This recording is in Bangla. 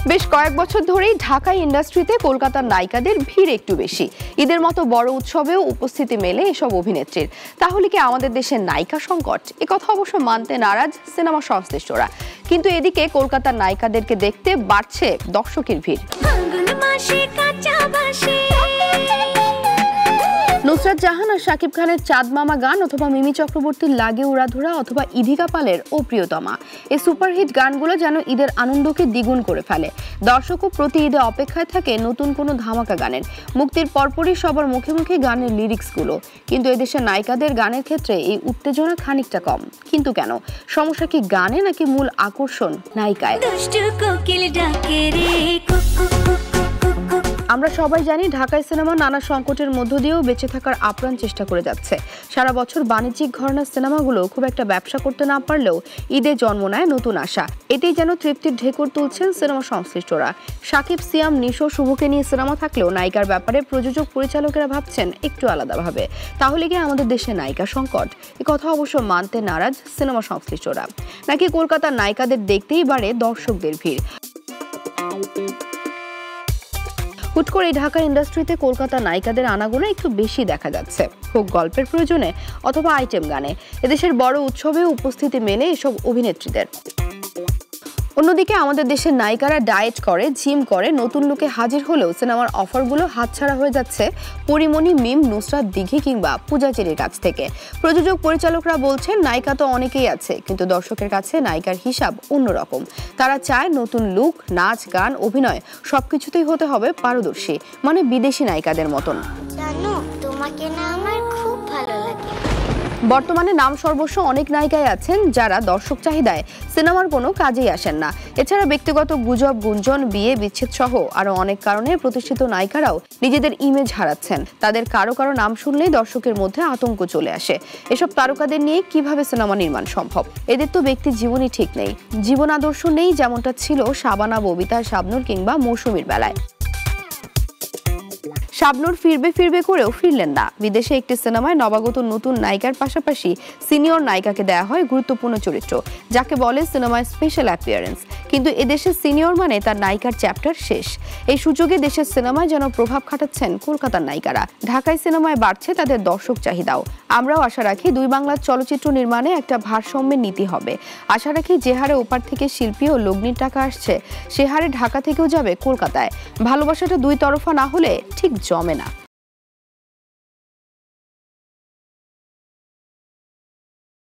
বেশ কয়েক বছর ধরেই ঢাকা ইন্ডাস্ট্রিতে কলকাতার নায়িকাদের ভিড় একটু বেশি। ঈদের মতো বড় উৎসবেও উপস্থিতি মেলে এসব অভিনেত্রীর। তাহলে কি আমাদের দেশের নায়িকা সংকট? একথা অবশ্য মানতে নারাজ সিনেমা সংশ্লিষ্টরা। কিন্তু এদিকে কলকাতার নায়িকাদেরকে দেখতে বাড়ছে দর্শকের ভিড়। নুসরাত জাহান আর শাকিব খানের চাঁদ মামা গান, অথবা মিমি চক্রবর্তীর লাগে উড়াধুরা, অথবা ইধিকা পালের ও প্রিয়তমা, এই সুপারহিট গানগুলো যেন ঈদের আনন্দকে দ্বিগুণ করে ফেলে। দর্শকও প্রতি ঈদে অপেক্ষায় থাকে নতুন কোনো ধামাকা গানের। মুক্তির পরপরই সবার মুখে মুখে গানের লিরিক্সগুলো। কিন্তু এদেশের নায়িকাদের গানের ক্ষেত্রে এই উত্তেজনা খানিকটা কম। কিন্তু কেন? সমস্যা কি গানে, নাকি মূল আকর্ষণ নায়িকায়? আমরা সবাই জানি ঢাকায় সিনেমা নানা সংকটের মধ্য দিয়েও বেঁচে থাকার আপ্রাণ চেষ্টা করে যাচ্ছে। সারা বছর বাণিজ্যিক ঘরানার সিনেমাগুলো খুব একটা ব্যবসা করতে না পারলেও ঈদে জন্ম নেয় নতুন আশা। এতেই যেন তৃপ্তির ঢেকুর তুলছেন সিনেমা সংশ্লিষ্টরা। শাকিব, সিয়াম, নিশো, শুভকে নিয়ে সিনেমা থাকলেও নায়িকার ব্যাপারে প্রযোজক পরিচালকেরা ভাবছেন একটু আলাদাভাবে। তাহলে কি আমাদের দেশে নায়িকা সংকট? এ কথা অবশ্য মানতে নারাজ সিনেমা সংশ্লিষ্টরা। নাকি কলকাতার নায়িকাদের দেখতেই বাড়ে দর্শকদের ভিড়? হুট করে ঢাকা ইন্ডাস্ট্রিতে কলকাতার নায়িকাদের আনাগোনা একটু বেশি দেখা যাচ্ছে, হোক গল্পের প্রয়োজনে অথবা আইটেম গানে। এদেশের বড় উৎসবে উপস্থিতি মেলে এসব অভিনেত্রীদের। অন্যদিকে আমাদের দেশের নায়িকারা ডায়েট করে, জিম করে, নতুন লুকে হাজির হলেও সিনেমার অফারগুলো হাতছাড়া হয়ে যাচ্ছে পরিমণি, মিম, নুসরাত, দিঘি কিংবা পূজাচেরির কাছ থেকে। প্রযোজক পরিচালকরা বলছেন নায়িকা তো অনেকেই আছে, কিন্তু দর্শকের কাছে নায়িকার হিসাব অন্যরকম। তারা চায় নতুন লুক, নাচ, গান, অভিনয় সবকিছুতেই হতে হবে পারদর্শী, মানে বিদেশি নায়িকাদের মতন। জানো, তোমাকে না আমার খুব ভালো লাগে। বর্তমানে নাম সর্বস্ব অনেক নায়িকাই আছেন যারা দর্শক চাহিদায় সিনেমার কোনো কাজেই আসেন না। এছাড়া ব্যক্তিগত গুজব, গুঞ্জন, বিয়ে বিচ্ছেদ সহ আরো অনেক কারণে প্রতিষ্ঠিত নায়িকারাও নিজেদের ইমেজ হারাচ্ছেন। তাদের কারো কারো নাম শুনলেই দর্শকের মধ্যে আতঙ্ক চলে আসে। এসব তারকাদের নিয়ে কিভাবে সিনেমা নির্মাণ সম্ভব? এদের তো ব্যক্তি জীবনই ঠিক নেই, জীবন আদর্শ নেই, যেমনটা ছিল শাবানা, ববিতা, শাবনূর কিংবা মৌসুমীর বেলায়। শাবনূর ফিরবে করেও ফিরলেন না। বিদেশে একটি সিনেমায় নবাগত নতুন নায়িকার পাশাপাশি সিনিয়র নায়িকাকে দেয়া হয় গুরুত্বপূর্ণ চরিত্র, যাকে বলে সিনেমায় স্পেশাল অ্যাপিয়ারেন্স। কিন্তু এদেশের সিনিয়র মানে তার নায়িকার চ্যাপ্টার শেষ। এই সুযোগে দেশের সিনেমায় যেন প্রভাব খাটাচ্ছেন কলকাতার নায়িকারা। ঢাকায় সিনেমায় বাড়ছে তাদের দর্শক চাহিদাও। আমরাও আশা রাখি দুই বাংলার চলচ্চিত্র নির্মাণে একটা ভারসাম্যের নীতি হবে। আশা রাখি যে হারে ওপার থেকে শিল্পী ও লগ্নির টাকা আসছে, সে হারে ঢাকা থেকেও যাবে কলকাতায়। ভালোবাসাটা দুই তরফা না হলে ঠিক জমে না।